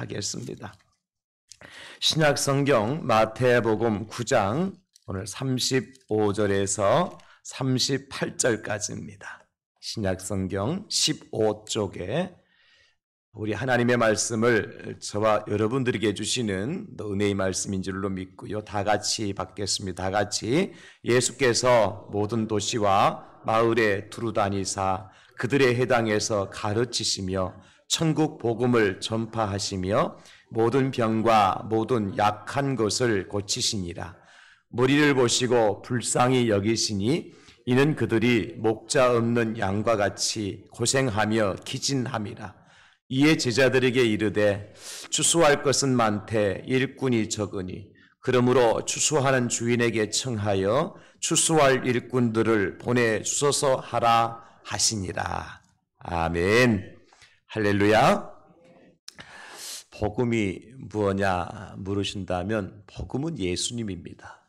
하겠습니다. 신약성경 마태복음 9장 오늘 35절에서 38절까지입니다. 신약성경 15쪽에 우리 하나님의 말씀을 저와 여러분들에게 주시는 은혜의 말씀인 줄로 믿고요. 다 같이 받겠습니다. 다 같이. 예수께서 모든 도시와 마을에 두루 다니사 그들의 해당에서 가르치시며 천국 복음을 전파하시며 모든 병과 모든 약한 것을 고치시니라. 무리를 보시고 불쌍히 여기시니 이는 그들이 목자 없는 양과 같이 고생하며 기진함이라. 이에 제자들에게 이르되 추수할 것은 많되 일꾼이 적으니 그러므로 추수하는 주인에게 청하여 추수할 일꾼들을 보내주소서 하라 하시니라. 아멘. 할렐루야. 복음이 무엇냐 물으신다면 복음은 예수님입니다.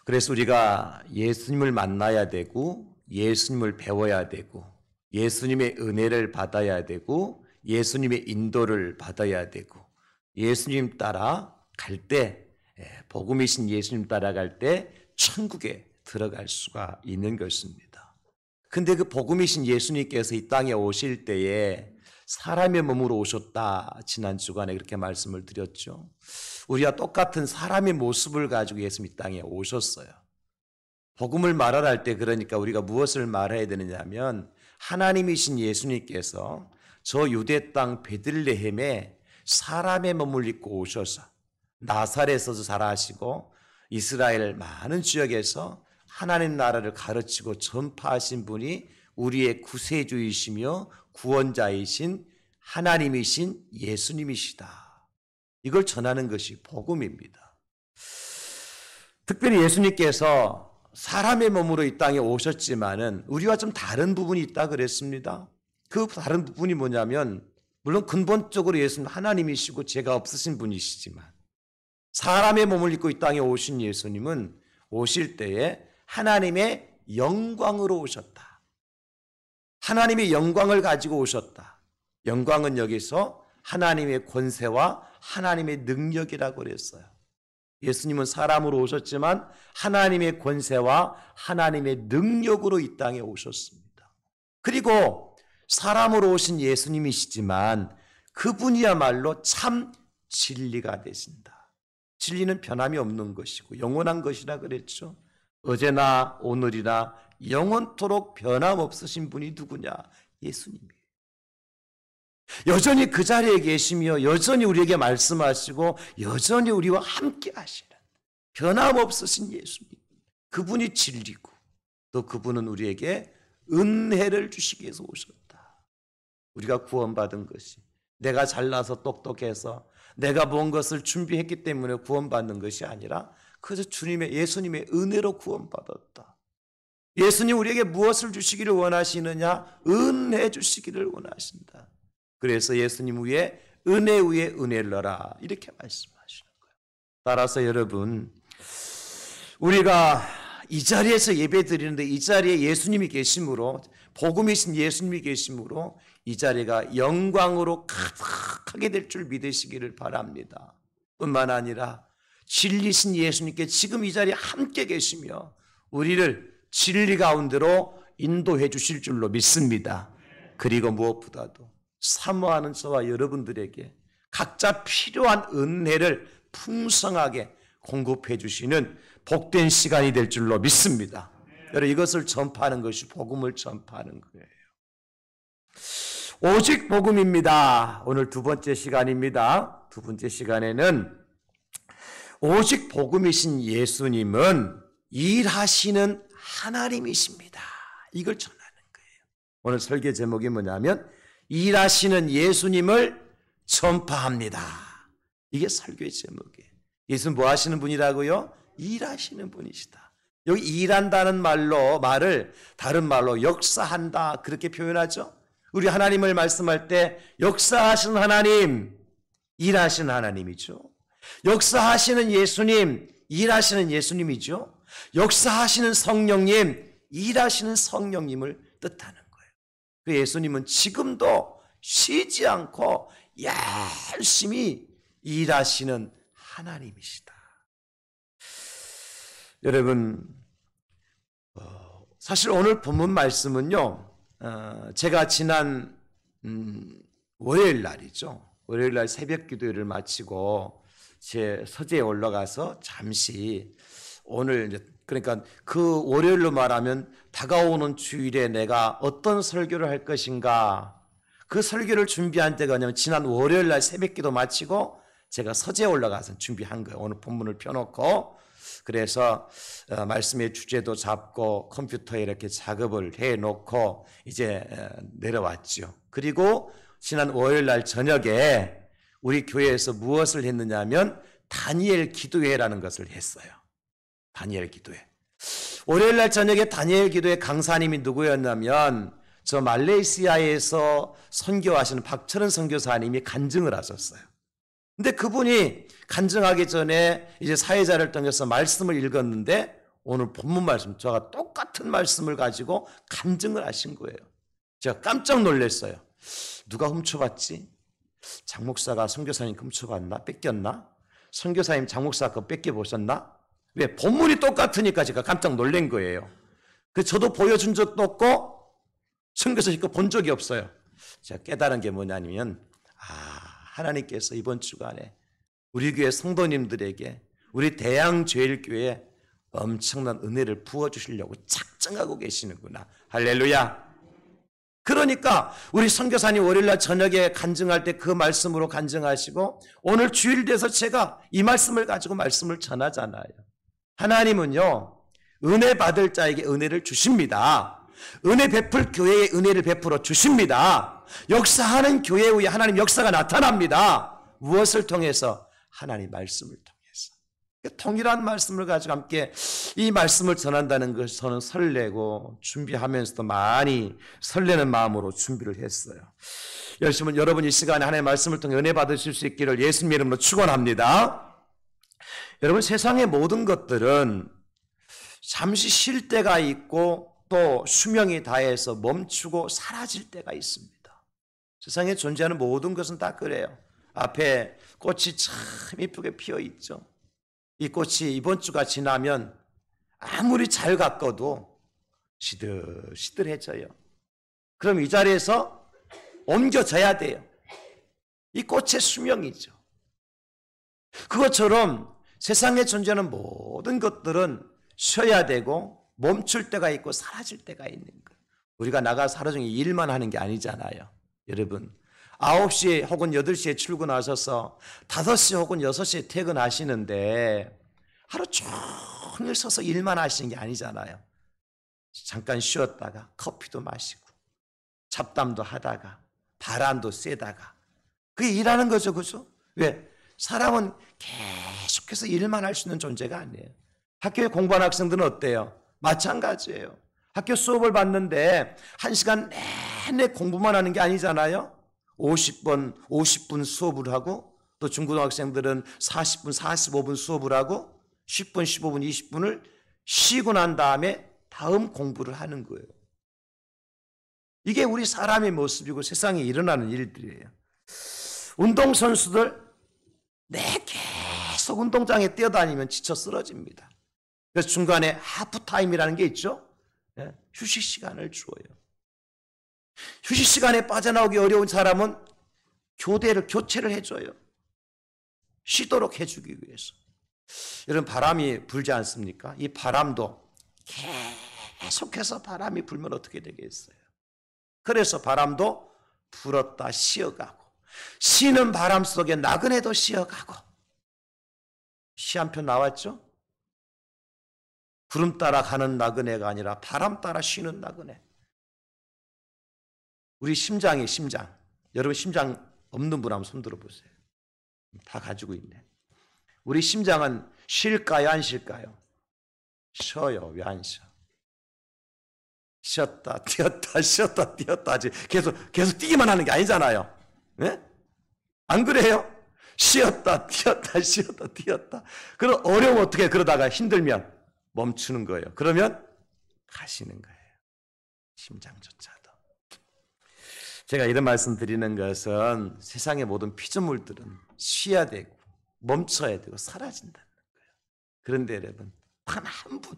그래서 우리가 예수님을 만나야 되고 예수님을 배워야 되고 예수님의 은혜를 받아야 되고 예수님의 인도를 받아야 되고 예수님 따라 갈 때, 복음이신 예수님 따라갈 때 천국에 들어갈 수가 있는 것입니다. 근데 그 복음이신 예수님께서 이 땅에 오실 때에 사람의 몸으로 오셨다. 지난 주간에 그렇게 말씀을 드렸죠. 우리와 똑같은 사람의 모습을 가지고 예수님 이 땅에 오셨어요. 복음을 말할 때 그러니까 우리가 무엇을 말해야 되느냐면 하나님이신 예수님께서 저 유대 땅 베들레헴에 사람의 몸을 입고 오셔서 나사렛에서 자라시고 이스라엘 많은 지역에서 하나님 나라를 가르치고 전파하신 분이 우리의 구세주이시며 구원자이신 하나님이신 예수님이시다. 이걸 전하는 것이 복음입니다. 특별히 예수님께서 사람의 몸으로 이 땅에 오셨지만은 우리와 좀 다른 부분이 있다 그랬습니다. 그 다른 부분이 뭐냐면 물론 근본적으로 예수는 하나님이시고 죄가 없으신 분이시지만 사람의 몸을 입고 이 땅에 오신 예수님은 오실 때에 하나님의 영광으로 오셨다. 하나님의 영광을 가지고 오셨다. 영광은 여기서 하나님의 권세와 하나님의 능력이라고 그랬어요. 예수님은 사람으로 오셨지만 하나님의 권세와 하나님의 능력으로 이 땅에 오셨습니다. 그리고 사람으로 오신 예수님이시지만 그분이야말로 참 진리가 되신다. 진리는 변함이 없는 것이고 영원한 것이라 그랬죠. 어제나 오늘이나 영원토록 변함없으신 분이 누구냐? 예수님이에요. 여전히 그 자리에 계시며 여전히 우리에게 말씀하시고 여전히 우리와 함께 하시는 변함없으신 예수님. 그분이 진리고 또 그분은 우리에게 은혜를 주시기 위해서 오셨다. 우리가 구원받은 것이 내가 잘나서 똑똑해서 내가 뭔 것을 준비했기 때문에 구원받는 것이 아니라 그저 예수님의 은혜로 구원받았다. 예수님 우리에게 무엇을 주시기를 원하시느냐? 은혜 주시기를 원하신다. 그래서 예수님 위에 은혜 위에 은혜를 넣어라 이렇게 말씀하시는 거예요. 따라서 여러분 우리가 이 자리에서 예배 드리는데 이 자리에 예수님이 계심으로 복음이신 예수님이 계심으로 이 자리가 영광으로 가득하게 될 줄 믿으시기를 바랍니다. 뿐만 아니라 진리신 예수님께 지금 이 자리에 함께 계시며 우리를 진리 가운데로 인도해 주실 줄로 믿습니다. 그리고 무엇보다도 사모하는 저와 여러분들에게 각자 필요한 은혜를 풍성하게 공급해 주시는 복된 시간이 될 줄로 믿습니다. 여러분 이것을 전파하는 것이 복음을 전파하는 거예요. 오직 복음입니다. 오늘 두 번째 시간입니다. 두 번째 시간에는 오직 복음이신 예수님은 일하시는 하나님이십니다. 이걸 전하는 거예요. 오늘 설교 제목이 뭐냐면 일하시는 예수님을 전파합니다. 이게 설교의 제목이에요. 예수는 뭐 하시는 분이라고요? 일하시는 분이시다. 여기 일한다는 말을 다른 말로 역사한다 그렇게 표현하죠. 우리 하나님을 말씀할 때 역사하시는 하나님, 일하시는 하나님이죠. 역사하시는 예수님, 일하시는 예수님이죠. 역사하시는 성령님, 일하시는 성령님을 뜻하는 거예요. 그 예수님은 지금도 쉬지 않고 열심히 일하시는 하나님이시다. 여러분, 사실 오늘 본문 말씀은요, 제가 지난 월요일 날이죠. 월요일 날 새벽 기도회를 마치고 제 서재에 올라가서 잠시 오늘, 그러니까 그 월요일로 말하면 다가오는 주일에 내가 어떤 설교를 할 것인가, 그 설교를 준비한 때가 뭐냐면 지난 월요일 날 새벽 기도 마치고 제가 서재에 올라가서 준비한 거예요. 오늘 본문을 펴놓고. 그래서 말씀의 주제도 잡고 컴퓨터에 이렇게 작업을 해놓고 이제 내려왔죠. 그리고 지난 월요일 날 저녁에 우리 교회에서 무엇을 했느냐면 다니엘 기도회라는 것을 했어요. 다니엘 기도회. 월요일 날 저녁에 다니엘 기도회 강사님이 누구였냐면 저 말레이시아에서 선교하시는 박철은 선교사님이 간증을 하셨어요. 근데 그분이 간증하기 전에 이제 사회자를 통해서 말씀을 읽었는데 오늘 본문 말씀, 저와 똑같은 말씀을 가지고 간증을 하신 거예요. 제가 깜짝 놀랐어요. 누가 훔쳐봤지? 장 목사가 선교사님 훔쳐봤나? 뺏겼나? 선교사님 장 목사가 그거 뺏겨보셨나? 왜? 본문이 똑같으니까 제가 깜짝 놀란 거예요. 저도 보여준 적도 없고 선교사님 거 본 적이 없어요. 제가 깨달은 게 뭐냐면 하나님께서 이번 주간에 우리 교회 성도님들에게 우리 대양제일교회에 엄청난 은혜를 부어주시려고 작정하고 계시는구나. 할렐루야. 그러니까 우리 선교사님 월요일날 저녁에 간증할 때 그 말씀으로 간증하시고 오늘 주일 돼서 제가 이 말씀을 가지고 말씀을 전하잖아요. 하나님은요, 은혜 받을 자에게 은혜를 주십니다. 은혜 베풀 교회에 은혜를 베풀어 주십니다. 역사하는 교회 후에 하나님 역사가 나타납니다. 무엇을 통해서? 하나님 말씀을 통해서. 통일한 말씀을 가지고 함께 이 말씀을 전한다는 것을 저는 설레고 준비하면서도 많이 설레는 마음으로 준비를 했어요. 열심히 여러분 이 시간에 하나님의 말씀을 통해 은혜 받으실 수 있기를 예수님의 이름으로 축원합니다. 여러분, 세상의 모든 것들은 잠시 쉴 때가 있고 또 수명이 다해서 멈추고 사라질 때가 있습니다. 세상에 존재하는 모든 것은 다 그래요. 앞에 꽃이 참 이쁘게 피어 있죠. 이 꽃이 이번 주가 지나면 아무리 잘 가꿔도 시들시들해져요. 그럼 이 자리에서 옮겨져야 돼요. 이 꽃의 수명이죠. 그것처럼 세상에 존재하는 모든 것들은 쉬어야 되고 멈출 때가 있고 사라질 때가 있는 거예요. 우리가 나가서 하루 종일 일만 하는 게 아니잖아요. 여러분, 9시 혹은 8시에 출근하셔서 5시 혹은 6시에 퇴근하시는데 하루 종일 서서 일만 하시는 게 아니잖아요. 잠깐 쉬었다가 커피도 마시고 잡담도 하다가 바람도 쐬다가 그게 일하는 거죠. 그죠? 왜? 사람은 계속해서 일만 할 수 있는 존재가 아니에요. 학교에 공부하는 학생들은 어때요? 마찬가지예요. 학교 수업을 받는데 1시간 내내 공부만 하는 게 아니잖아요. 50분 수업을 하고 또 중고등학생들은 40분, 45분 수업을 하고 10분, 15분, 20분을 쉬고 난 다음에 다음 공부를 하는 거예요. 이게 우리 사람의 모습이고 세상에 일어나는 일들이에요. 운동선수들 계속 운동장에 뛰어다니면 지쳐 쓰러집니다. 그래서 중간에 하프타임이라는 게 있죠. 휴식 시간을 주어요. 휴식 시간에 빠져나오기 어려운 사람은 교체를 해줘요. 쉬도록 해주기 위해서. 여러분, 바람이 불지 않습니까? 이 바람도 계속해서 바람이 불면 어떻게 되겠어요? 그래서 바람도 불었다 쉬어가고 쉬는 바람 속에 나그네도 쉬어가고. 시 한 편 나왔죠? 구름 따라 가는 나그네가 아니라 바람 따라 쉬는 나그네. 우리 심장. 여러분 심장 없는 분 한번 손 들어보세요. 다 가지고 있네. 우리 심장은 쉴까요, 안 쉴까요? 쉬어요. 왜 안 쉬어? 쉬었다 뛰었다 쉬었다 뛰었다 하지. 계속 뛰기만 하는 게 아니잖아요. 네? 안 그래요? 쉬었다 뛰었다 쉬었다 뛰었다. 그럼 어려우면 어떻게 그러다가 힘들면 멈추는 거예요. 그러면 가시는 거예요. 심장조차도. 제가 이런 말씀 드리는 것은 세상의 모든 피조물들은 쉬어야 되고 멈춰야 되고 사라진다는 거예요. 그런데 여러분, 단 한 분,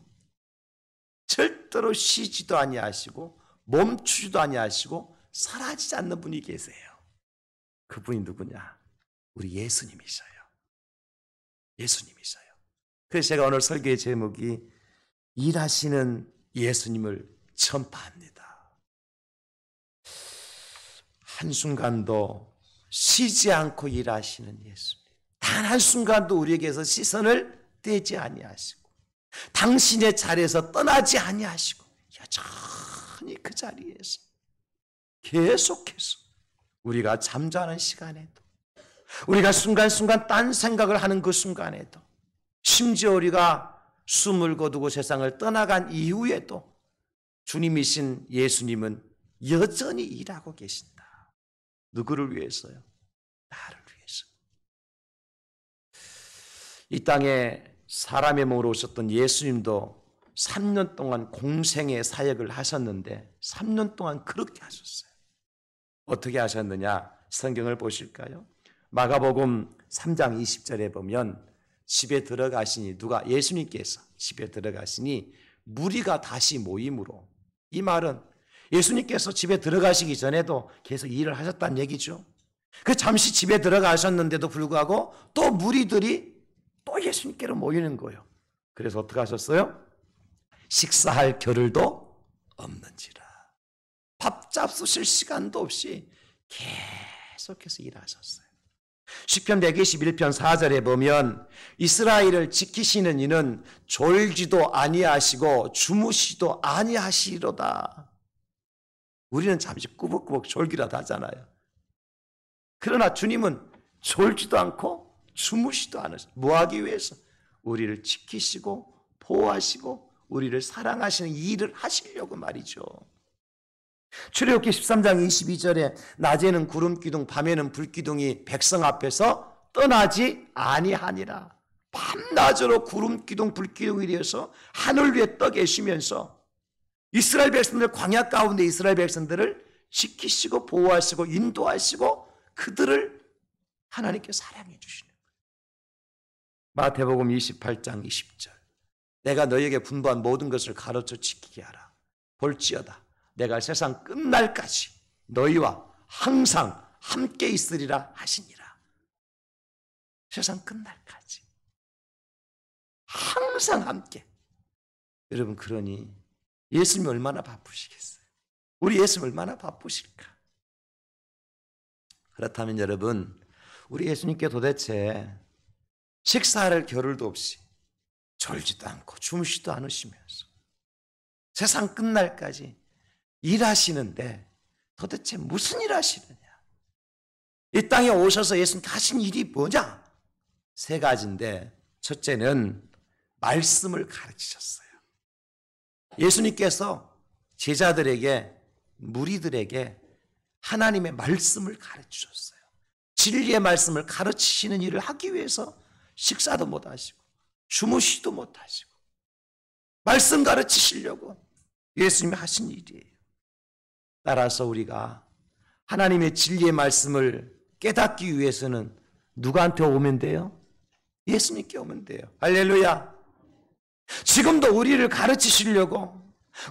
절대로 쉬지도 아니하시고 멈추지도 아니하시고 사라지지 않는 분이 계세요. 그분이 누구냐? 우리 예수님이셔요. 예수님이셔요. 그래서 제가 오늘 설교의 제목이 일하시는 예수님을 전파합니다. 한순간도 쉬지 않고 일하시는 예수님. 단 한순간도 우리에게서 시선을 떼지 아니하시고 당신의 자리에서 떠나지 아니하시고 여전히 그 자리에서 계속해서 우리가 잠자는 시간에도 우리가 순간순간 딴 생각을 하는 그 순간에도 심지어 우리가 숨을 거두고 세상을 떠나간 이후에도 주님이신 예수님은 여전히 일하고 계신다. 누구를 위해서요? 나를 위해서. 이 땅에 사람의 몸으로 오셨던 예수님도 3년 동안 공생의 사역을 하셨는데 3년 동안 그렇게 하셨어요. 어떻게 하셨느냐? 성경을 보실까요? 마가복음 3장 20절에 보면 집에 들어가시니 누가 예수님께서 집에 들어가시니 무리가 다시 모임으로, 이 말은 예수님께서 집에 들어가시기 전에도 계속 일을 하셨다는 얘기죠. 그 잠시 집에 들어가셨는데도 불구하고 또 무리들이 또 예수님께로 모이는 거예요. 그래서 어떻게 하셨어요? 식사할 겨를도 없는지라. 밥 잡수실 시간도 없이 계속해서 일하셨어요. 시편 121편 4절에 보면 이스라엘을 지키시는 이는 졸지도 아니하시고 주무시도 아니하시리로다. 우리는 잠시 꾸벅꾸벅 졸기라도 하잖아요. 그러나 주님은 졸지도 않고 주무시도 않으시고 뭐하기 위해서? 우리를 지키시고 보호하시고 우리를 사랑하시는 일을 하시려고 말이죠. 출애굽기 13장 22절에 낮에는 구름기둥 밤에는 불기둥이 백성 앞에서 떠나지 아니하니라. 밤낮으로 구름기둥 불기둥이 되어서 하늘 위에 떠 계시면서 이스라엘 백성들, 광야 가운데 이스라엘 백성들을 지키시고 보호하시고 인도하시고 그들을 하나님께 사랑해 주시는 거예요. 마태복음 28장 20절. 내가 너희에게 분부한 모든 것을 가르쳐 지키게 하라. 볼지어다 내가 세상 끝날까지 너희와 항상 함께 있으리라 하시니라. 세상 끝날까지 항상 함께. 여러분, 그러니 예수님이 얼마나 바쁘시겠어요? 우리 예수님 얼마나 바쁘실까? 그렇다면 여러분, 우리 예수님께 도대체 식사할 겨를도 없이 졸지도 않고 주무시도 않으시면서 세상 끝날까지 일하시는데 도대체 무슨 일 하시느냐? 이 땅에 오셔서 예수님 하신 일이 뭐냐? 세 가지인데 첫째는 말씀을 가르치셨어요. 예수님께서 제자들에게, 무리들에게 하나님의 말씀을 가르치셨어요. 진리의 말씀을 가르치시는 일을 하기 위해서 식사도 못 하시고 주무시도 못 하시고 말씀 가르치시려고 예수님이 하신 일이에요. 따라서 우리가 하나님의 진리의 말씀을 깨닫기 위해서는 누구한테 오면 돼요? 예수님께 오면 돼요. 할렐루야. 지금도 우리를 가르치시려고,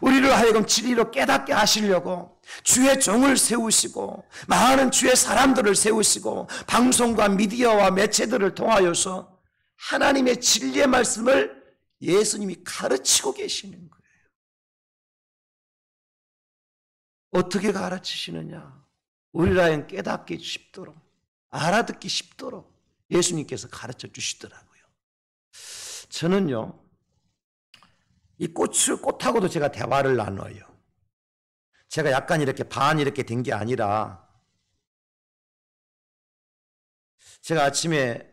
우리를 하여금 진리로 깨닫게 하시려고 주의 종을 세우시고 많은 주의 사람들을 세우시고 방송과 미디어와 매체들을 통하여서 하나님의 진리의 말씀을 예수님이 가르치고 계시는 거예요. 어떻게 가르치시느냐? 우리를 하여금 깨닫기 쉽도록, 알아듣기 쉽도록 예수님께서 가르쳐 주시더라고요. 저는요, 이 꽃하고도 제가 대화를 나눠요. 제가 약간 이렇게 반 이렇게 된 게 아니라, 제가 아침에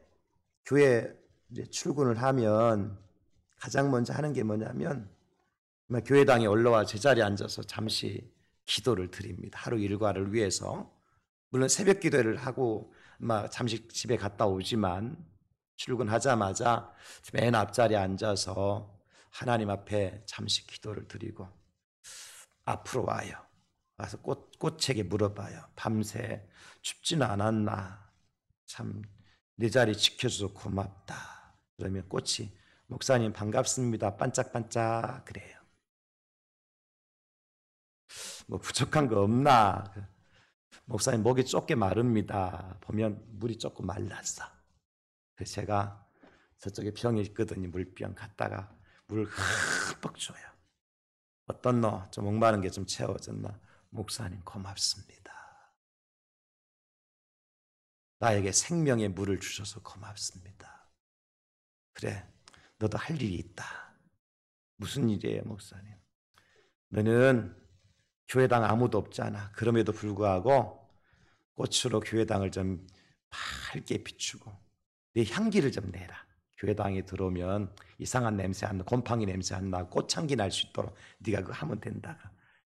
교회 이제 출근을 하면 가장 먼저 하는 게 뭐냐면 교회당에 올라와 제자리에 앉아서 잠시 기도를 드립니다. 하루 일과를 위해서. 물론 새벽 기도를 하고 잠시 집에 갔다 오지만 출근하자마자 맨 앞자리에 앉아서 하나님 앞에 잠시 기도를 드리고 앞으로 와요. 와서 꽃에게 물어봐요. 밤새 춥지는 않았나? 참 내 자리 지켜줘서 고맙다. 그러면 꽃이 목사님 반갑습니다. 반짝반짝 그래요. 뭐 부족한 거 없나? 목사님 목이 좁게 마릅니다. 보면 물이 조금 말랐어. 그래서 제가 저쪽에 병이 있거든요. 물병 갖다가 물 흠뻑 줘요. 어떤 너 좀 목마른 게 좀 채워졌나? 목사님 고맙습니다. 나에게 생명의 물을 주셔서 고맙습니다. 그래, 너도 할 일이 있다. 무슨 일이에요, 목사님? 너는 교회당 아무도 없잖아. 그럼에도 불구하고 꽃으로 교회당을 좀 밝게 비추고 내 향기를 좀 내라. 교회당에 들어오면 이상한 냄새 안 나, 곰팡이 냄새 안 나고 꽃향기 날 수 있도록 네가 그거 하면 된다.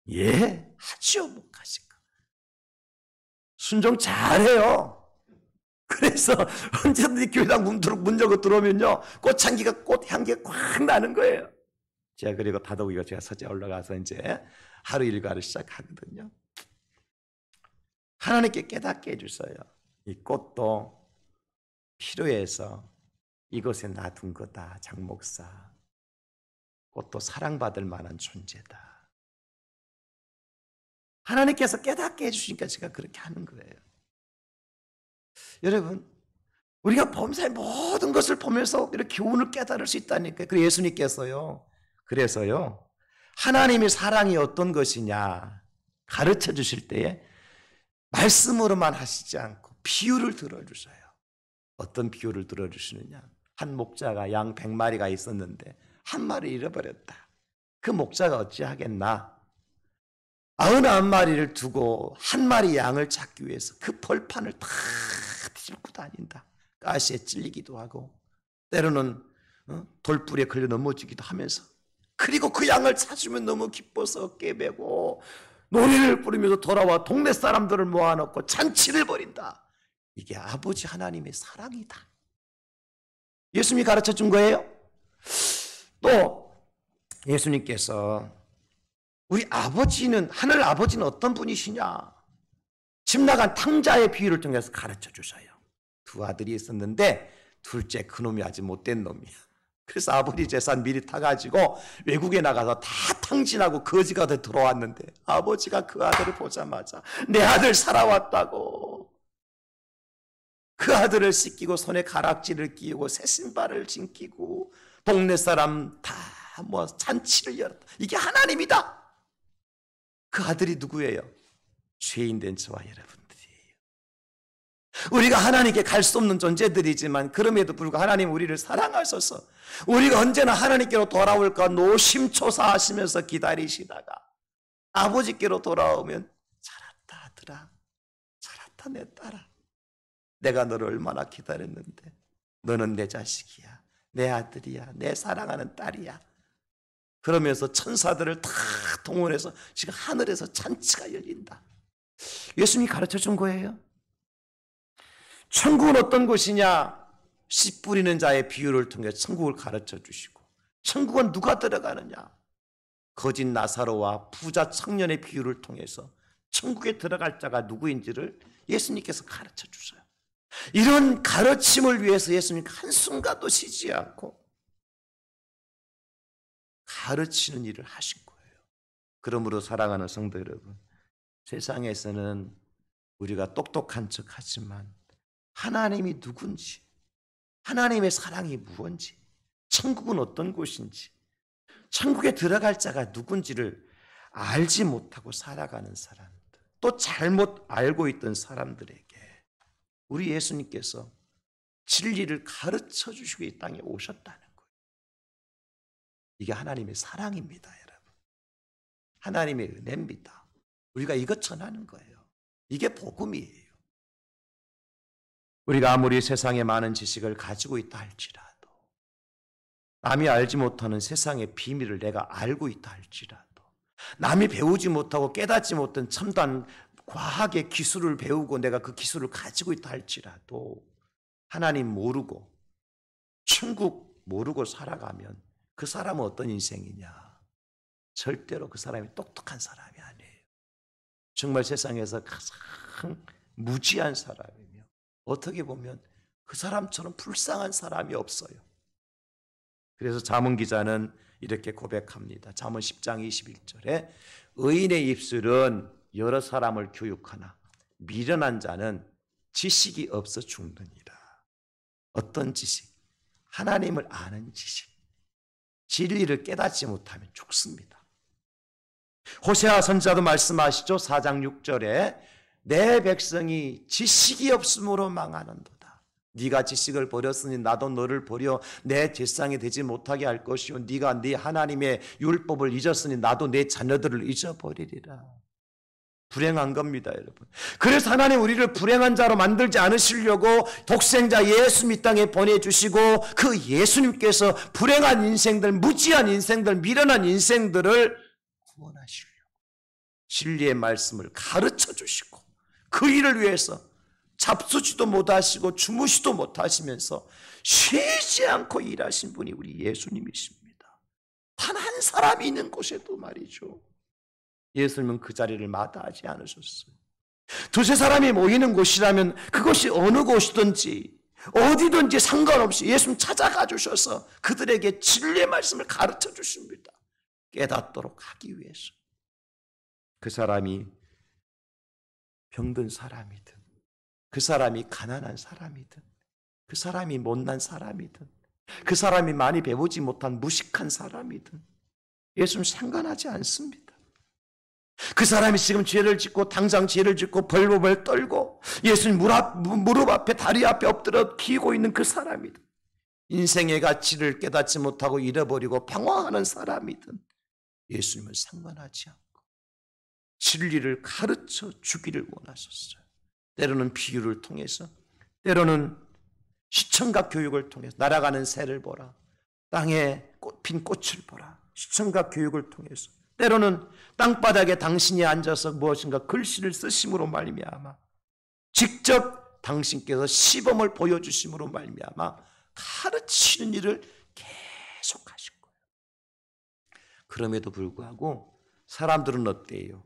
예, 하지요, 못 하실까? 순종 잘해요. 그래서 언제든지 교회당 문 열고 들어오면요, 꽃향기가 꽉 나는 거예요. 제가 그리고 다독이가 제가 서재 올라가서 이제 하루 일과를 시작하거든요. 하나님께 깨닫게 해주세요. 이 꽃도 필요해서 이곳에 놔둔 거다. 장목사. 꽃도 사랑받을 만한 존재다. 하나님께서 깨닫게 해주시니까 제가 그렇게 하는 거예요. 여러분, 우리가 범사의 모든 것을 보면서 이렇게 교훈을 깨달을 수 있다니까요. 그래서 예수님께서요. 그래서요. 하나님의 사랑이 어떤 것이냐 가르쳐 주실 때에 말씀으로만 하시지 않고 비유를 들어주셔요. 어떤 비유를 들어주시느냐. 한 목자가 양 100마리가 있었는데 한 마리 잃어버렸다. 그 목자가 어찌하겠나. 99마리를 두고 한 마리 양을 찾기 위해서 그 벌판을 다 뒤집고 다닌다. 가시에 찔리기도 하고 때로는 돌불에 걸려 넘어지기도 하면서, 그리고 그 양을 찾으면 너무 기뻐서 어깨매고 노래를 부르면서 돌아와 동네 사람들을 모아놓고 잔치를 벌인다. 이게 아버지 하나님의 사랑이다. 예수님이 가르쳐 준 거예요. 또 예수님께서 우리 아버지는, 하늘 아버지는 어떤 분이시냐, 집 나간 탕자의 비유를 통해서 가르쳐 주셔요. 두 아들이 있었는데 둘째 그놈이 아주 못된 놈이야. 그래서 아버지 재산 미리 타가지고 외국에 나가서 다 탕진하고 거지가 돼 들어왔는데 아버지가 그 아들을 보자마자 내 아들 살아왔다고 그 아들을 씻기고 손에 가락지를 끼우고 새 신발을 신기고 동네 사람 다 뭐 잔치를 열었다. 이게 하나님이다. 그 아들이 누구예요? 죄인된 저와 여러분들이에요. 우리가 하나님께 갈 수 없는 존재들이지만 그럼에도 불구하고 하나님 우리를 사랑하셔서 우리가 언제나 하나님께로 돌아올까 노심초사하시면서 기다리시다가 아버지께로 돌아오면 잘했다 아들아, 잘했다 내 딸아, 내가 너를 얼마나 기다렸는데 너는 내 자식이야, 내 아들이야, 내 사랑하는 딸이야. 그러면서 천사들을 다 동원해서 지금 하늘에서 잔치가 열린다. 예수님이 가르쳐 준 거예요. 천국은 어떤 곳이냐? 씨 뿌리는 자의 비유를 통해 천국을 가르쳐 주시고, 천국은 누가 들어가느냐? 거짓 나사로와 부자 청년의 비유를 통해서 천국에 들어갈 자가 누구인지를 예수님께서 가르쳐 주셔요. 이런 가르침을 위해서 예수님 한순간도 쉬지 않고 가르치는 일을 하신 거예요. 그러므로 사랑하는 성도 여러분, 세상에서는 우리가 똑똑한 척 하지만 하나님이 누군지, 하나님의 사랑이 무엇인지, 천국은 어떤 곳인지, 천국에 들어갈 자가 누군지를 알지 못하고 살아가는 사람들, 또 잘못 알고 있던 사람들에게 우리 예수님께서 진리를 가르쳐 주시고 이 땅에 오셨다는 거예요. 이게 하나님의 사랑입니다, 여러분. 하나님의 은혜입니다. 우리가 이것 전하는 거예요. 이게 복음이에요. 우리가 아무리 세상에 많은 지식을 가지고 있다 할지라도, 남이 알지 못하는 세상의 비밀을 내가 알고 있다 할지라도, 남이 배우지 못하고 깨닫지 못한 첨단 과학의 기술을 배우고 내가 그 기술을 가지고 있다 할지라도 하나님 모르고 천국 모르고 살아가면 그 사람은 어떤 인생이냐? 절대로 그 사람이 똑똑한 사람이 아니에요. 정말 세상에서 가장 무지한 사람이며 어떻게 보면 그 사람처럼 불쌍한 사람이 없어요. 그래서 잠언 기자는 이렇게 고백합니다. 잠언 10장 21절에 의인의 입술은 여러 사람을 교육하나 미련한 자는 지식이 없어 죽느니라. 어떤 지식? 하나님을 아는 지식. 진리를 깨닫지 못하면 죽습니다. 호세아 선지자도 말씀하시죠. 4장 6절에 내 백성이 지식이 없으므로 망하는도다. 네가 지식을 버렸으니 나도 너를 버려 내 제상이 되지 못하게 할 것이요 네가 네 하나님의 율법을 잊었으니 나도 내 자녀들을 잊어버리리라. 불행한 겁니다, 여러분. 그래서 하나님 우리를 불행한 자로 만들지 않으시려고 독생자 예수 이 땅에 보내주시고 그 예수님께서 불행한 인생들, 무지한 인생들, 미련한 인생들을 구원하시려고 진리의 말씀을 가르쳐 주시고 그 일을 위해서 잡수지도 못하시고 주무시도 못하시면서 쉬지 않고 일하신 분이 우리 예수님이십니다. 단 한 사람이 있는 곳에도 말이죠. 예수님은 그 자리를 마다하지 않으셨어요. 두세 사람이 모이는 곳이라면 그것이 어느 곳이든지 어디든지 상관없이 예수님 찾아가 주셔서 그들에게 진리의 말씀을 가르쳐 주십니다. 깨닫도록 하기 위해서. 그 사람이 병든 사람이든 그 사람이 가난한 사람이든 그 사람이 못난 사람이든 그 사람이 많이 배우지 못한 무식한 사람이든 예수님 상관하지 않습니다. 그 사람이 지금 죄를 짓고 당장 죄를 짓고 벌벌 떨고 예수님 무릎 앞에 다리 앞에 엎드려 기고 있는 그 사람이든 인생의 가치를 깨닫지 못하고 잃어버리고 방황하는 사람이든 예수님은 상관하지 않고 진리를 가르쳐 주기를 원하셨어요. 때로는 비유를 통해서 때로는 시청각 교육을 통해서 날아가는 새를 보라 땅에 핀 꽃을 보라 시청각 교육을 통해서 때로는 땅바닥에 당신이 앉아서 무엇인가 글씨를 쓰심으로 말미암아 직접 당신께서 시범을 보여주심으로 말미암아 가르치는 일을 계속하신 거예요. 그럼에도 불구하고 사람들은 어때요?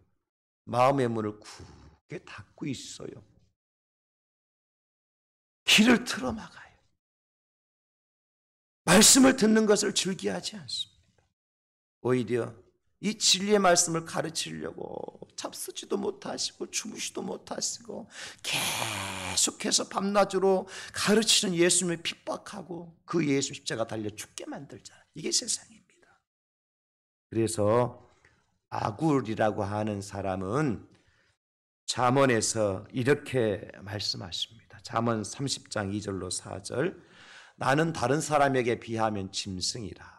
마음의 문을 굳게 닫고 있어요. 길을 틀어막아요. 말씀을 듣는 것을 즐겨하지 않습니다. 오히려 이 진리의 말씀을 가르치려고 잡수지도 못하시고 주무시도 못하시고 계속해서 밤낮으로 가르치는 예수님을 핍박하고 그 예수 십자가 달려 죽게 만들잖아요. 이게 세상입니다. 그래서 아굴이라고 하는 사람은 잠언에서 이렇게 말씀하십니다. 잠언 30장 2절로 4절 나는 다른 사람에게 비하면 짐승이라.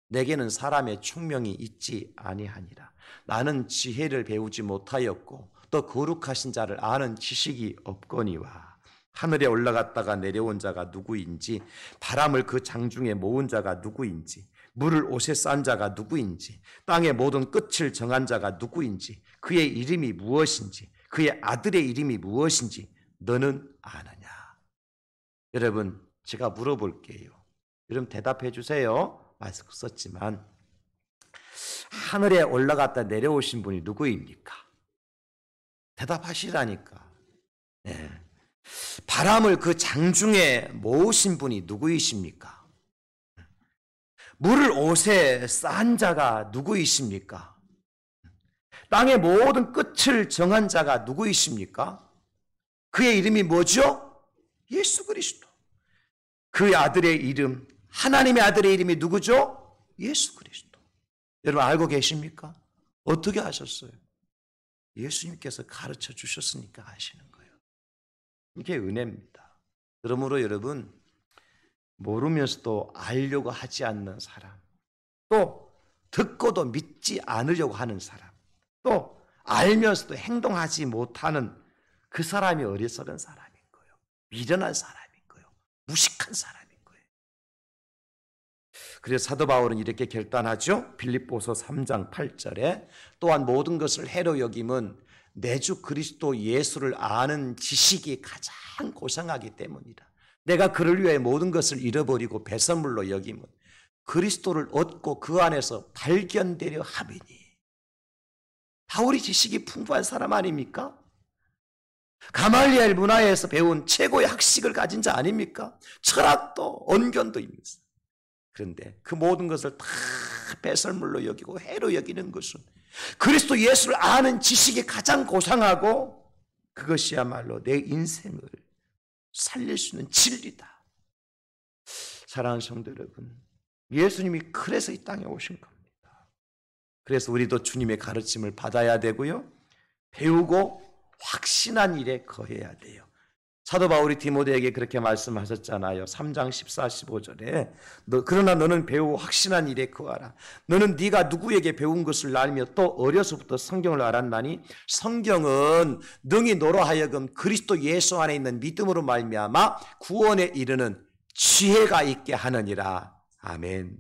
내게는 사람의 총명이 있지 아니하니라. 나는 지혜를 배우지 못하였고 또 거룩하신 자를 아는 지식이 없거니와 하늘에 올라갔다가 내려온 자가 누구인지 바람을 그 장중에 모은 자가 누구인지 물을 옷에 싼 자가 누구인지 땅의 모든 끝을 정한 자가 누구인지 그의 이름이 무엇인지 그의 아들의 이름이 무엇인지 너는 아느냐. 여러분 제가 물어볼게요. 여러분 대답해 주세요. 마스크 썼지만 하늘에 올라갔다 내려오신 분이 누구입니까? 대답하시라니까. 네. 바람을 그 장중에 모으신 분이 누구이십니까? 물을 옷에 싼 자가 누구이십니까? 땅의 모든 끝을 정한 자가 누구이십니까? 그의 이름이 뭐죠? 예수 그리스도. 그 아들의 이름, 하나님의 아들의 이름이 누구죠? 예수 그리스도. 여러분 알고 계십니까? 어떻게 하셨어요? 예수님께서 가르쳐 주셨으니까 하시는 거예요. 이게 은혜입니다. 그러므로 여러분 모르면서도 알려고 하지 않는 사람, 또 듣고도 믿지 않으려고 하는 사람, 또 알면서도 행동하지 못하는 그 사람이 어리석은 사람인 거예요. 미련한 사람인 거예요. 무식한 사람인 거예요. 그래서 사도 바울은 이렇게 결단하죠. 빌립보서 3장 8절에 또한 모든 것을 해로 여김은 내 주 그리스도 예수를 아는 지식이 가장 고상하기 때문이다. 내가 그를 위해 모든 것을 잃어버리고 배설물로 여김은 그리스도를 얻고 그 안에서 발견되려 함이니. 바울이 지식이 풍부한 사람 아닙니까? 가말리엘 문화에서 배운 최고의 학식을 가진 자 아닙니까? 철학도 언변도 있습니다. 그런데 그 모든 것을 다 배설물로 여기고 해로 여기는 것은 그리스도 예수를 아는 지식이 가장 고상하고 그것이야말로 내 인생을 살릴 수 있는 진리다. 사랑하는 성도 여러분, 예수님이 그래서 이 땅에 오신 겁니다. 그래서 우리도 주님의 가르침을 받아야 되고요, 배우고 확신한 일에 거해야 돼요. 사도 바울이 디모데에게 그렇게 말씀하셨잖아요. 3장 14, 15절에 그러나 너는 배우고 확신한 일에 거하라. 너는 네가 누구에게 배운 것을 알며 또 어려서부터 성경을 알았나니 성경은 능히 너로 하여금 그리스도 예수 안에 있는 믿음으로 말미암아 구원에 이르는 지혜가 있게 하느니라. 아멘.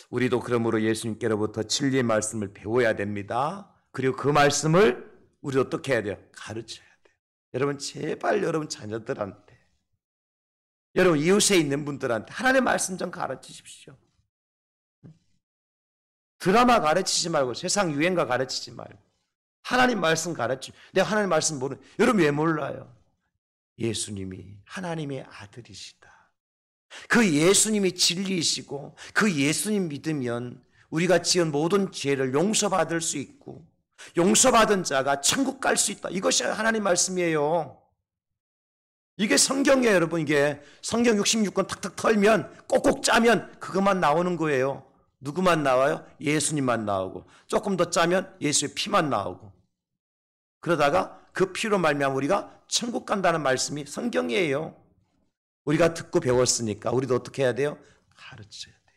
우리도 그러므로 예수님께로부터 진리의 말씀을 배워야 됩니다. 그리고 그 말씀을 우리 어떻게 해야 돼요? 가르쳐야 돼요. 여러분 제발 여러분 자녀들한테, 여러분 이웃에 있는 분들한테 하나님의 말씀 좀 가르치십시오. 드라마 가르치지 말고 세상 유행가 가르치지 말고 하나님 말씀 가르치고. 내가 하나님 말씀 모르는, 여러분 왜 몰라요? 예수님이 하나님의 아들이시다. 그 예수님이 진리이시고 그 예수님 믿으면 우리가 지은 모든 죄를 용서받을 수 있고 용서받은 자가 천국 갈 수 있다. 이것이 하나님 말씀이에요. 이게 성경이에요, 여러분. 이게 성경 66권 탁탁 털면 꼭꼭 짜면 그것만 나오는 거예요. 누구만 나와요? 예수님만 나오고 조금 더 짜면 예수의 피만 나오고, 그러다가 그 피로 말미암아 우리가 천국 간다는 말씀이 성경이에요. 우리가 듣고 배웠으니까 우리도 어떻게 해야 돼요? 가르쳐야 돼요.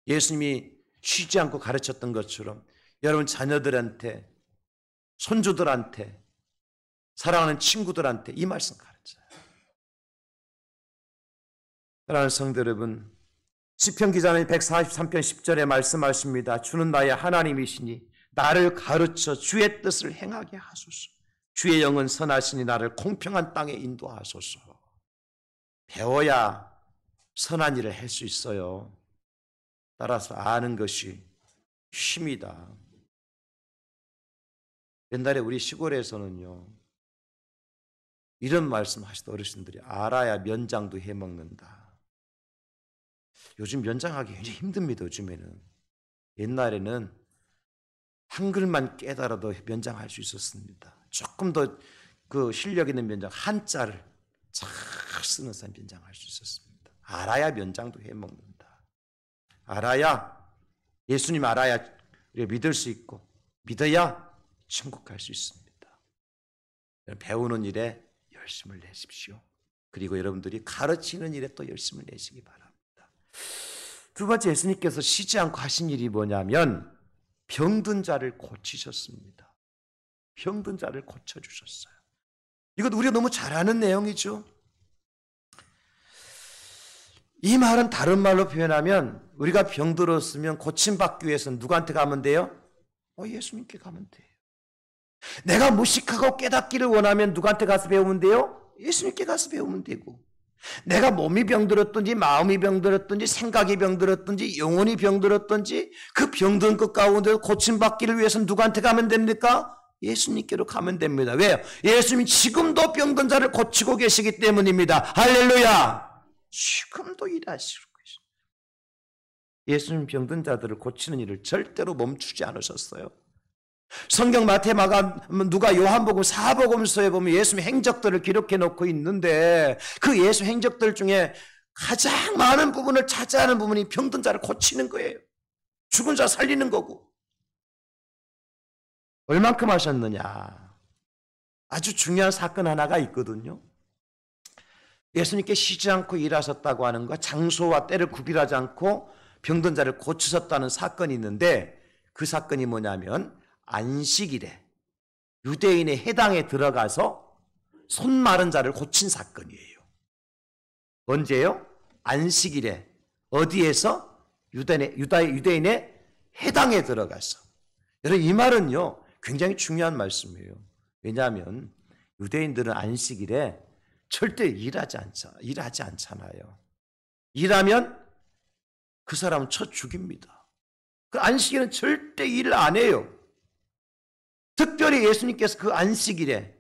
예수님이 쉬지 않고 가르쳤던 것처럼 여러분 자녀들한테, 손주들한테, 사랑하는 친구들한테 이 말씀 가르쳐요. 사랑하는 성도 여러분, 시편 기자는 143편 10절에 말씀하십니다. 주는 나의 하나님이시니 나를 가르쳐 주의 뜻을 행하게 하소서. 주의 영은 선하시니 나를 공평한 땅에 인도하소서. 배워야 선한 일을 할 수 있어요. 따라서 아는 것이 힘이다. 옛날에 우리 시골에서는요, 이런 말씀 하시던 어르신들이 알아야 면장도 해먹는다. 요즘 면장하기 굉장히 힘듭니다. 요즘에는. 옛날에는 한글만 깨달아도 면장할 수 있었습니다. 조금 더 그 실력 있는 면장, 한자를 잘 쓰는 사람 면장할 수 있었습니다. 알아야 면장도 해먹는다. 알아야, 예수님 알아야 우리가 믿을 수 있고 믿어야 천국 갈 수 있습니다. 배우는 일에 열심을 내십시오. 그리고 여러분들이 가르치는 일에 또 열심을 내시기 바랍니다. 두 번째, 예수님께서 쉬지 않고 하신 일이 뭐냐면 병든 자를 고치셨습니다. 병든 자를 고쳐주셨어요. 이것 우리가 너무 잘 아는 내용이죠. 이 말은 다른 말로 표현하면 우리가 병들었으면 고침받기 위해서는 누구한테 가면 돼요? 예수님께 가면 돼요. 내가 무식하고 깨닫기를 원하면 누구한테 가서 배우면 돼요? 예수님께 가서 배우면 되고, 내가 몸이 병들었든지 마음이 병들었든지 생각이 병들었든지 영혼이 병들었든지 그 병든 것 가운데 고침받기를 위해서는 누구한테 가면 됩니까? 예수님께로 가면 됩니다. 왜요? 예수님이 지금도 병든 자를 고치고 계시기 때문입니다. 할렐루야! 지금도 일하시고 계십니다. 예수님 병든 자들을 고치는 일을 절대로 멈추지 않으셨어요. 성경 마태, 마가, 누가, 요한복음, 사복음서에 보면 예수님의 행적들을 기록해 놓고 있는데 그 예수 행적들 중에 가장 많은 부분을 차지하는 부분이 병든 자를 고치는 거예요. 죽은 자 살리는 거고. 얼만큼 하셨느냐? 아주 중요한 사건 하나가 있거든요. 예수님께 쉬지 않고 일하셨다고 하는 것, 장소와 때를 구별하지 않고 병든 자를 고치셨다는 사건이 있는데 그 사건이 뭐냐면 안식일에 유대인의 해당에 들어가서 손 마른 자를 고친 사건이에요. 언제요? 안식일에. 어디에서? 유대인의 해당에 들어가서. 여러분, 이 말은요 굉장히 중요한 말씀이에요. 왜냐하면 유대인들은 안식일에 절대 일하지 않잖아요. 일하면 그 사람은 쳐 죽입니다. 그 안식일은 절대 일을 안 해요. 특별히 예수님께서 그 안식일에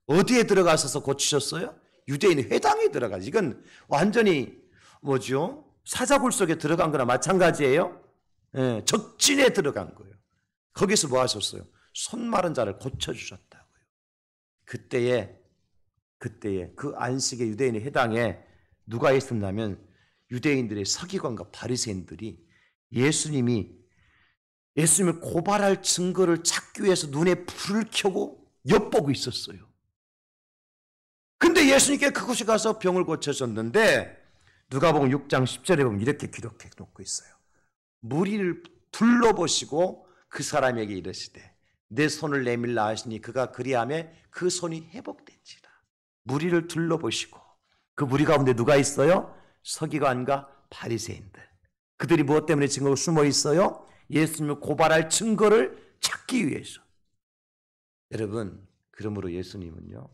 어디에 들어가셔서 고치셨어요? 유대인 회당에 들어가서. 이건 완전히 뭐죠? 사자굴 속에 들어간 거나 마찬가지예요. 예, 적진에 들어간 거예요. 거기서 뭐 하셨어요? 손 마른 자를 고쳐주셨다고요. 그때에 그 안식의 유대인의 회당에 누가 있었냐면 유대인들의 서기관과 바리새인들이 예수님을 고발할 증거를 찾기 위해서 눈에 불을 켜고 엿보고 있었어요. 근데 예수님께 그곳에 가서 병을 고쳐줬는데 누가복음 6장 10절에 보면 이렇게 기록해 놓고 있어요. 무리를 둘러보시고 그 사람에게 이르시되 내 손을 내밀라 하시니 그가 그리하며 그 손이 회복된지라. 무리를 둘러보시고 그 무리 가운데 누가 있어요? 서기관과 바리새인들. 그들이 무엇 때문에 증거로 숨어 있어요? 예수님을 고발할 증거를 찾기 위해서. 여러분, 그러므로 예수님은요,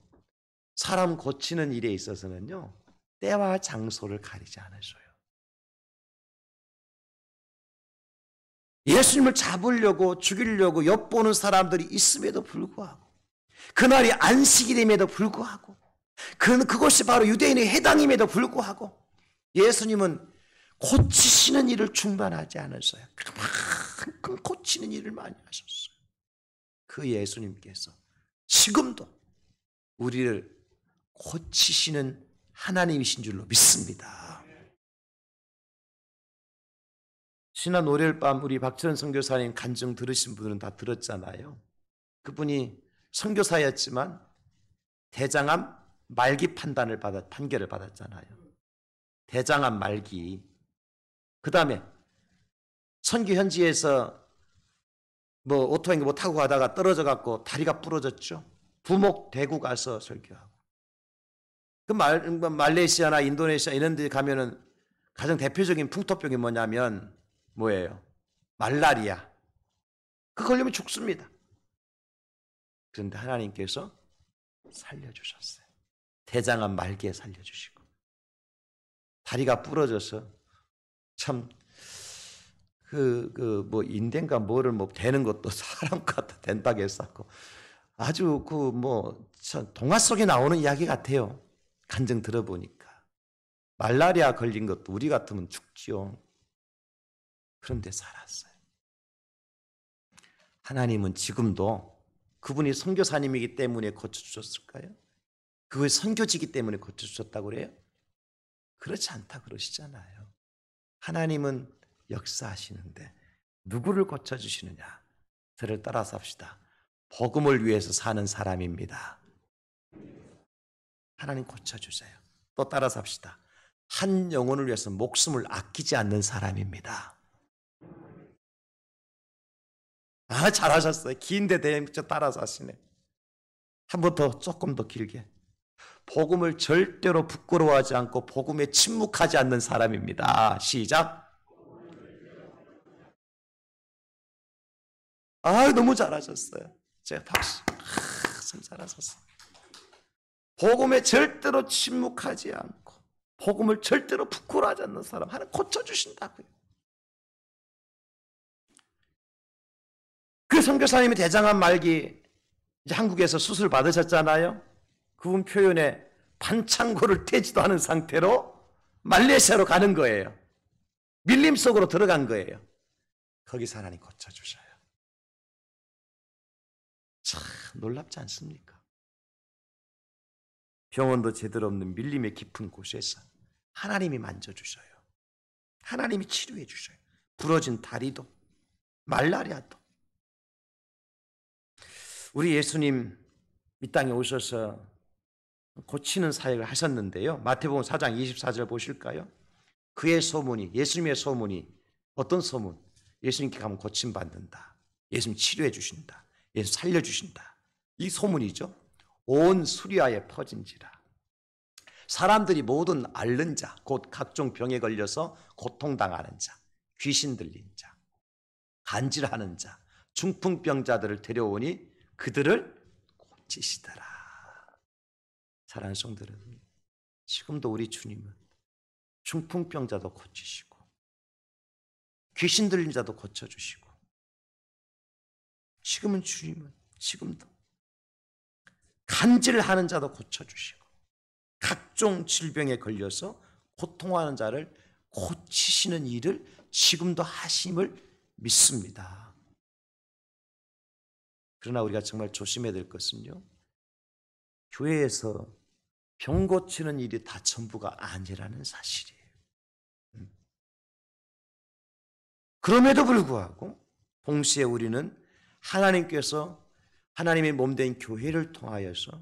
사람 고치는 일에 있어서는요, 때와 장소를 가리지 않으셔요. 예수님을 잡으려고 죽이려고 엿보는 사람들이 있음에도 불구하고, 그날이 안식일임에도 불구하고, 그것이 바로 유대인의 해당임에도 불구하고 예수님은 고치시는 일을 중단하지 않으셔요. 그만큼 고치는 일을 많이 하셨어요. 그 예수님께서 지금도 우리를 고치시는 하나님이신 줄로 믿습니다. 지난 월요일 밤 우리 박철원 선교사님 간증 들으신 분들은 다 들었잖아요. 그분이 선교사였지만 대장암 말기 판결을 받았잖아요. 대장암 말기. 그 다음에 선교 현지에서 뭐 오토바이 뭐 타고 가다가 떨어져 갖고 다리가 부러졌죠. 부목 대구 가서 설교하고. 그 말레이시아나 인도네시아 이런 데 가면은 가장 대표적인 풍토병이 뭐냐면 뭐예요? 말라리아. 그 걸리면 죽습니다. 그런데 하나님께서 살려주셨어요. 대장암 말기에 살려주시고 다리가 부러져서 참 뭐 인대인가 뭐를 뭐 되는 것도 사람 같아 된다고 했었고 아주 참 동화 속에 나오는 이야기 같아요. 간증 들어보니까 말라리아 걸린 것도 우리 같으면 죽지요. 그런데 살았어요. 하나님은 지금도 그분이 선교사님이기 때문에 고쳐주셨을까요? 그것이 선교지기 때문에 고쳐주셨다고 그래요? 그렇지 않다 그러시잖아요. 하나님은 역사하시는데 누구를 고쳐주시느냐? 저를 따라서 합시다. 복음을 위해서 사는 사람입니다. 하나님 고쳐주세요. 또 따라서 합시다. 한 영혼을 위해서 목숨을 아끼지 않는 사람입니다. 아, 잘하셨어요. 긴데 대행저 따라서 하시네. 한 번 더, 조금 더 길게. 복음을 절대로 부끄러워하지 않고 복음에 침묵하지 않는 사람입니다. 시작. 아, 너무 잘하셨어요. 제가 박수. 참 잘하셨어요. 복음에 절대로 침묵하지 않고 복음을 절대로 부끄러워하지 않는 사람 하나님 고쳐주신다고요. 그 선교사님이 대장암 말기 이제 한국에서 수술 받으셨잖아요. 그분 표현에 반창고를 떼지도 않은 상태로 말레이시아로 가는 거예요. 밀림 속으로 들어간 거예요. 거기서 하나님 고쳐주셔요. 참 놀랍지 않습니까? 병원도 제대로 없는 밀림의 깊은 곳에서 하나님이 만져주셔요. 하나님이 치료해 주셔요. 부러진 다리도 말라리아도. 우리 예수님 이 땅에 오셔서 고치는 사역을 하셨는데요. 마태복음 4장 24절 보실까요? 그의 소문이, 예수님의 소문이 어떤 소문? 예수님께 가면 고침받는다. 예수님 치료해 주신다. 예수 살려주신다. 이 소문이죠. 온 수리아에 퍼진지라. 사람들이 모든 앓는 자, 곧 각종 병에 걸려서 고통당하는 자, 귀신 들린 자, 간질하는 자, 중풍병자들을 데려오니 그들을 고치시더라. 사랑하는 성도들, 지금도 우리 주님은 중풍병자도 고치시고 귀신 들린 자도 고쳐주시고 지금은 주님은 지금도 간질하는 자도 고쳐주시고 각종 질병에 걸려서 고통하는 자를 고치시는 일을 지금도 하심을 믿습니다. 그러나 우리가 정말 조심해야 될 것은요, 교회에서 병 고치는 일이 다 전부가 아니라는 사실이에요. 그럼에도 불구하고 동시에 우리는 하나님께서 하나님의 몸된 교회를 통하여서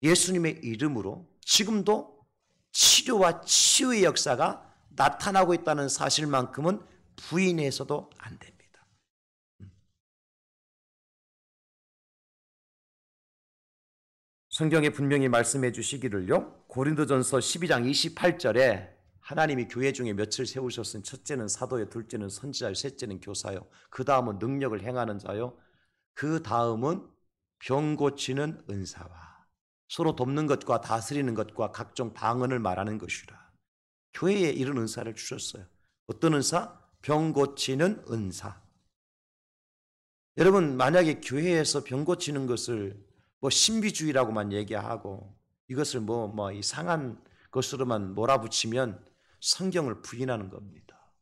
예수님의 이름으로 지금도 치료와 치유의 역사가 나타나고 있다는 사실만큼은 부인해서도 안 됩니다. 성경에 분명히 말씀해 주시기를요, 고린도전서 12장 28절에 하나님이 교회 중에 몇을 세우셨으니 첫째는 사도요, 둘째는 선지자요, 셋째는 교사요, 그 다음은 능력을 행하는 자요, 그 다음은 병 고치는 은사와 서로 돕는 것과 다스리는 것과 각종 방언을 말하는 것이라. 교회에 이런 은사를 주셨어요. 어떤 은사? 병 고치는 은사. 여러분, 만약에 교회에서 병 고치는 것을 신비주의라고만 얘기하고 이것을 이상한 것으로만 몰아붙이면 성경을 부인하는 겁니다.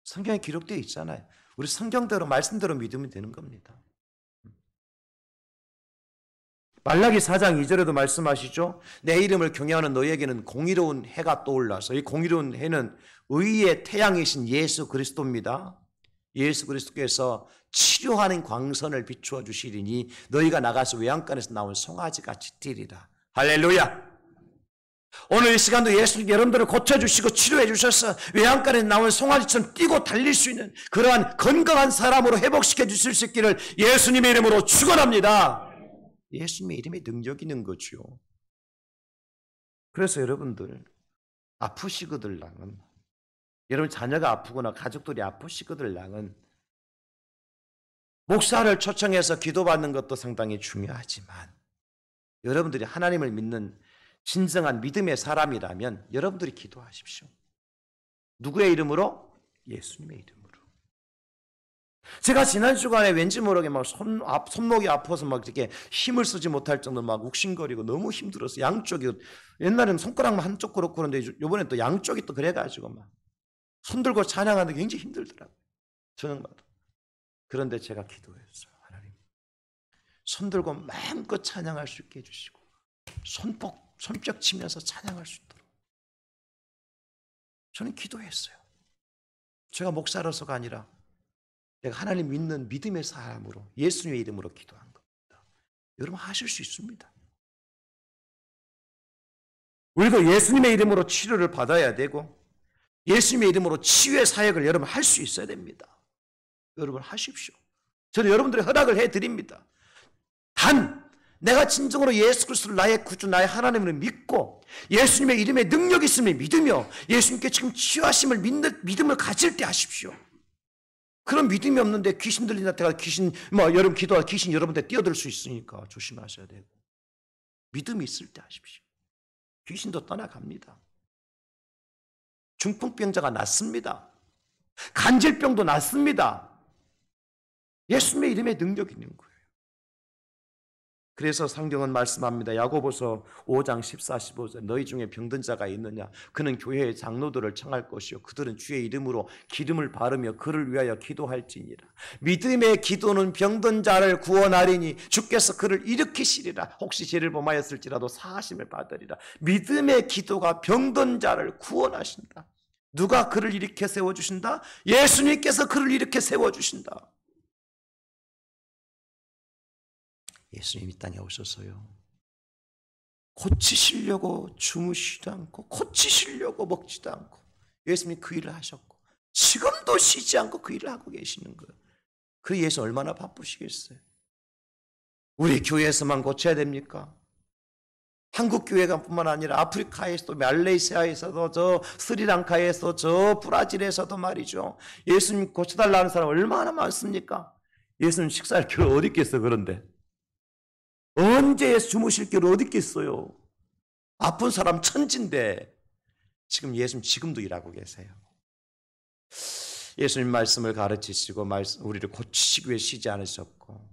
성경에 기록되어 있잖아요. 우리 성경대로 말씀대로 믿으면 되는 겁니다. 말라기 4장 2절에도 말씀하시죠. 내 이름을 경외하는 너희에게는 공의로운 해가 떠올라서, 이 공의로운 해는 의의 태양이신 예수 그리스도입니다. 예수 그리스도께서 치료하는 광선을 비추어 주시리니 너희가 나가서 외양간에서 나온 송아지같이 뛰리라. 할렐루야. 오늘 이 시간도 예수님 여러분들을 고쳐주시고 치료해 주셔서 외양간에 나온 송아지처럼 뛰고 달릴 수 있는 그러한 건강한 사람으로 회복시켜 주실 수 있기를 예수님의 이름으로 축원합니다. 예수님의 이름에 능력이 있는 거죠. 그래서 여러분들 아프시거들랑은, 여러분 자녀가 아프거나 가족들이 아프시거들랑은 목사를 초청해서 기도받는 것도 상당히 중요하지만, 여러분들이 하나님을 믿는 진정한 믿음의 사람이라면 여러분들이 기도하십시오. 누구의 이름으로? 예수님의 이름으로. 제가 지난 주간에 왠지 모르게 손목이 아파서 이렇게 힘을 쓰지 못할 정도로 욱신거리고 너무 힘들어서 양쪽이, 옛날에는 손가락만 한쪽 그렇고 그런데 이번엔 또 양쪽이 또 그래가지고 손 들고 찬양하는 게 굉장히 힘들더라고요. 저녁마다. 그런데 제가 기도했어요. 하나님, 손 들고 마음껏 찬양할 수 있게 해주시고 손뼉 치면서 찬양할 수 있도록 저는 기도했어요. 제가 목사로서가 아니라 내가 하나님 믿는 믿음의 사람으로 예수님의 이름으로 기도한 겁니다. 여러분 하실 수 있습니다. 우리도 예수님의 이름으로 치료를 받아야 되고 예수님의 이름으로 치유의 사역을 여러분 할 수 있어야 됩니다. 여러분 하십시오. 저는 여러분들의 허락을 해드립니다. 단 내가 진정으로 예수 그리스도를 나의 구주, 나의 하나님을 믿고 예수님의 이름에 능력이 있음을 믿으며 예수님께 지금 치유하심을 믿는 믿음을 가질 때 하십시오. 그런 믿음이 없는데 귀신 들린다고 여러분 기도하다 귀신 여러분한테 뛰어들 수 있으니까 조심하셔야 되고, 믿음이 있을 때 하십시오. 귀신도 떠나갑니다. 중풍병자가 낫습니다. 간질병도 낫습니다. 예수님의 이름에 능력이 있는 거예요. 그래서 성경은 말씀합니다. 야고보서 5장 14, 15절 너희 중에 병든 자가 있느냐? 그는 교회의 장로들을 청할 것이요 그들은 주의 이름으로 기름을 바르며 그를 위하여 기도할지니라. 믿음의 기도는 병든 자를 구원하리니 주께서 그를 일으키시리라. 혹시 죄를 범하였을지라도 사하심을 받으리라. 믿음의 기도가 병든 자를 구원하신다. 누가 그를 일으켜 세워주신다? 예수님께서 그를 일으켜 세워주신다. 예수님 이 땅에 오셔서요, 고치시려고 주무시지도 않고 고치시려고 먹지도 않고 예수님이 그 일을 하셨고 지금도 쉬지 않고 그 일을 하고 계시는 거예요. 그 예수 얼마나 바쁘시겠어요. 우리 교회에서만 고쳐야 됩니까? 한국 교회가 뿐만 아니라 아프리카에서도, 말레이시아에서도, 저 스리랑카에서, 저 브라질에서도 말이죠, 예수님 고쳐달라는 사람 얼마나 많습니까? 예수님 식사할 길 어디 있겠어. 그런데 언제 주무실 길 어디 있겠어요? 아픈 사람 천진데 지금 예수님 지금도 일하고 계세요. 예수님 말씀을 가르치시고 우리를 고치시기 위해 쉬지 않으셨고,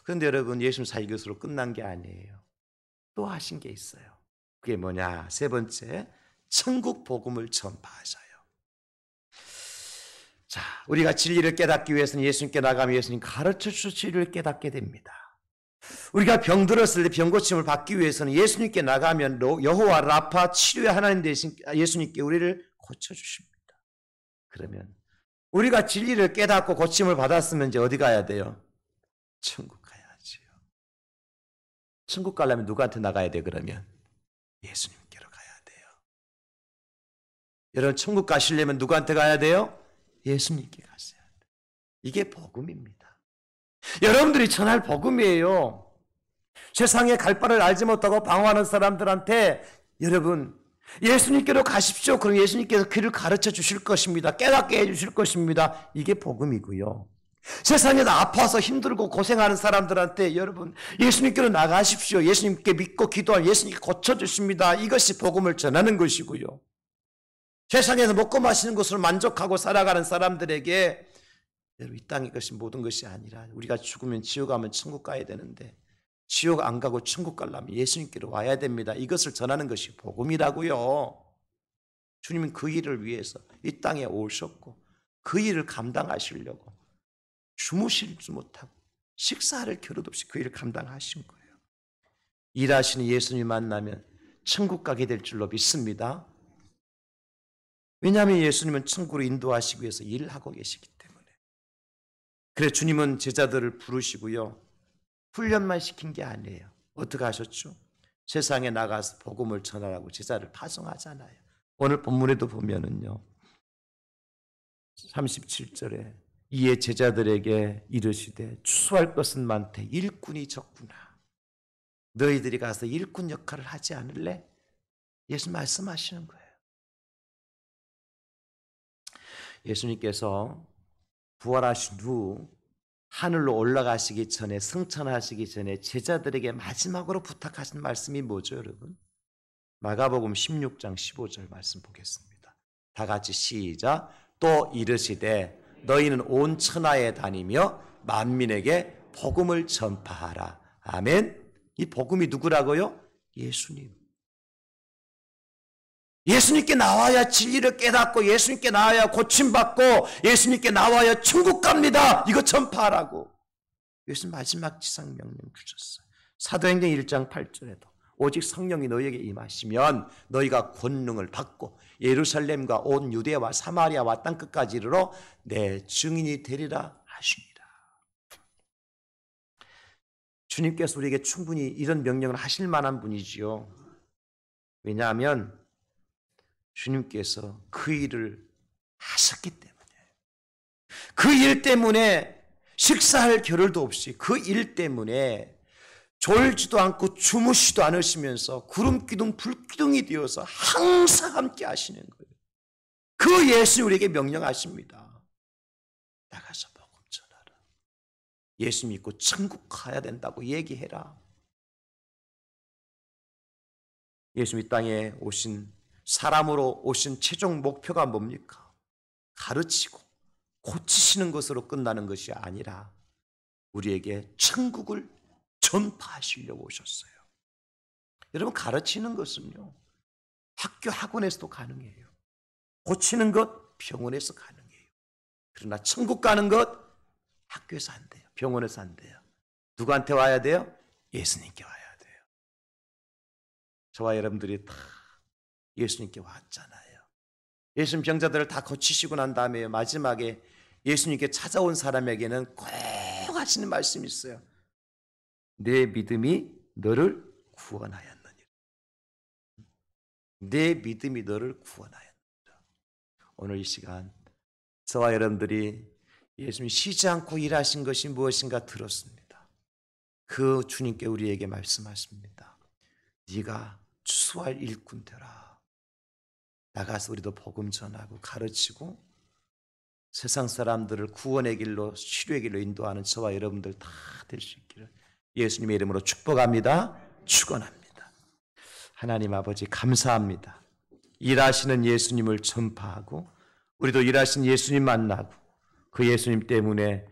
그런데 여러분 예수님 사역 이것으로 끝난 게 아니에요. 또 하신 게 있어요. 그게 뭐냐? 세 번째, 천국 복음을 전파하셔요. 자, 우리가 진리를 깨닫기 위해서는 예수님께 나가면 예수님 가르쳐 주신 진리를 깨닫게 됩니다. 우리가 병들었을 때 병고침을 받기 위해서는 예수님께 나가면 여호와 라파 치료의 하나님 되신 예수님께 우리를 고쳐주십니다. 그러면 우리가 진리를 깨닫고 고침을 받았으면 이제 어디 가야 돼요? 천국 가야지요. 천국 가려면 누구한테 나가야 돼? 그러면 예수님께로 가야 돼요. 여러분 천국 가시려면 누구한테 가야 돼요? 예수님께 가셔야 돼요. 이게 복음입니다. 여러분들이 전할 복음이에요. 세상에 갈 바를 알지 못하고 방황하는 사람들한테 여러분 예수님께로 가십시오. 그럼 예수님께서 그를 가르쳐 주실 것입니다. 깨닫게 해 주실 것입니다. 이게 복음이고요. 세상에서 아파서 힘들고 고생하는 사람들한테 여러분 예수님께로 나가십시오. 예수님께 믿고 기도할 예수님께 고쳐주십니다. 이것이 복음을 전하는 것이고요. 세상에서 먹고 마시는 것으로 만족하고 살아가는 사람들에게 여러분 이 땅의 것이 모든 것이 아니라 우리가 죽으면 지옥 가면 천국 가야 되는데 지옥 안 가고 천국 가려면 예수님께로 와야 됩니다. 이것을 전하는 것이 복음이라고요. 주님은 그 일을 위해서 이 땅에 오셨고 그 일을 감당하시려고 주무실지 못하고 식사를 겨를도 없이 그 일을 감당하신 거예요. 일하시는 예수님 만나면 천국 가게 될 줄로 믿습니다. 왜냐하면 예수님은 천국으로 인도하시기 위해서 일을 하고 계시기 때문에. 그래 주님은 제자들을 부르시고요. 훈련만 시킨 게 아니에요. 어떻게 하셨죠? 세상에 나가서 복음을 전하라고 제자를 파송하잖아요. 오늘 본문에도 보면은요. 37절에 이에 제자들에게 이르시되 추수할 것은 많되 일꾼이 적구나. 너희들이 가서 일꾼 역할을 하지 않을래? 예수 말씀하시는 거예요. 예수님께서 부활하신 후 하늘로 올라가시기 전에 승천하시기 전에 제자들에게 마지막으로 부탁하신 말씀이 뭐죠, 여러분? 마가복음 16장 15절 말씀 보겠습니다. 다 같이 시작. 또 이르시되 너희는 온 천하에 다니며 만민에게 복음을 전파하라. 아멘. 이 복음이 누구라고요? 예수님. 예수님께 나와야 진리를 깨닫고 예수님께 나와야 고침받고 예수님께 나와야 천국 갑니다. 이거 전파하라고. 예수님 마지막 지상 명령 주셨어요. 사도행전 1장 8절에도 오직 성령이 너희에게 임하시면 너희가 권능을 받고 예루살렘과 온 유대와 사마리아와 땅끝까지 이르러 내 증인이 되리라 하시니라. 주님께서 우리에게 충분히 이런 명령을 하실 만한 분이지요. 왜냐하면 주님께서 그 일을 하셨기 때문에 그 일 때문에 식사할 겨를도 없이 그 일 때문에 졸지도 않고 주무시도 않으시면서 구름 기둥 불 기둥이 되어서 항상 함께 하시는 거예요. 그 예수 우리에게 명령하십니다. 나가서 복음 전하라. 예수 믿고 천국 가야 된다고 얘기해라. 예수 이 땅에 오신 사람으로 오신 최종 목표가 뭡니까? 가르치고 고치시는 것으로 끝나는 것이 아니라 우리에게 천국을 전파하시려고 오셨어요. 여러분 가르치는 것은요. 학교 학원에서도 가능해요. 고치는 것 병원에서 가능해요. 그러나 천국 가는 것 학교에서 안 돼요. 병원에서 안 돼요. 누구한테 와야 돼요? 예수님께 와야 돼요. 저와 여러분들이 다 예수님께 왔잖아요. 예수님 병자들을 다 고치시고 난 다음에 마지막에 예수님께 찾아온 사람에게는 꼭 하시는 말씀이 있어요. 내 믿음이 너를 구원하였느니라. 내 믿음이 너를 구원하였느니라. 오늘 이 시간 저와 여러분들이 예수님이 쉬지 않고 일하신 것이 무엇인가 들었습니다. 그 주님께 우리에게 말씀하십니다. 네가 추수할 일꾼 되라. 나가서 우리도 복음 전하고 가르치고 세상 사람들을 구원의 길로 치료의 길로 인도하는 저와 여러분들 다 될 수 있기를 예수님의 이름으로 축복합니다. 축원합니다. 하나님 아버지 감사합니다. 일하시는 예수님을 전파하고 우리도 일하신 예수님 만나고 그 예수님 때문에